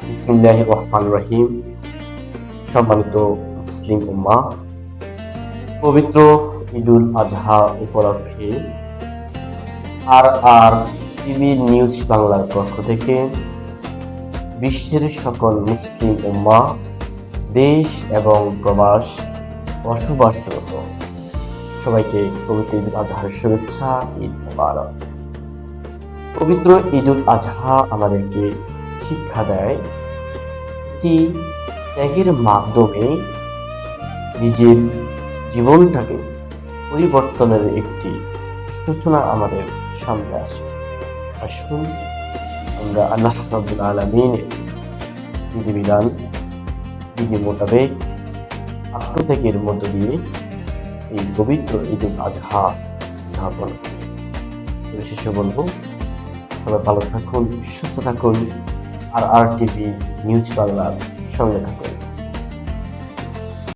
বিসমিল্লাহির রহমানির রহিম। সম্মানিত মুসলিম উম্মাহ, পবিত্র ঈদুল আজহা উপলক্ষে আর আর টিভি নিউজ বাংলার পক্ষ থেকে বিশ্বের সকল মুসলিম উম্মাহ, দেশ এবং প্রবাস বসবাসরত সবাইকে পবিত্র ঈদুল আজহার শুভেচ্ছা, ঈদ মুবারক। পবিত্র ঈদুল আজহা আমাদেরকে শিক্ষা দেয় একটি ত্যাগের মাধ্যমে নিজের জীবনটাকে পরিবর্তনের একটি সূচনা আমাদের সামনে আসে। আসুন আমরা আল্লাহ রাব্বুল আলামিনের বিধিবিধান বিধি মোতাবেক আত্মত্যাগের মধ্য দিয়ে এই পবিত্র ঈদুল আজহা উদযাপন করি। বিশেষে বলবো, সবাই ভালো থাকুন, সুস্থ থাকুন, আর টিভি নিউজ বাংলার সঙ্গে থাকুন।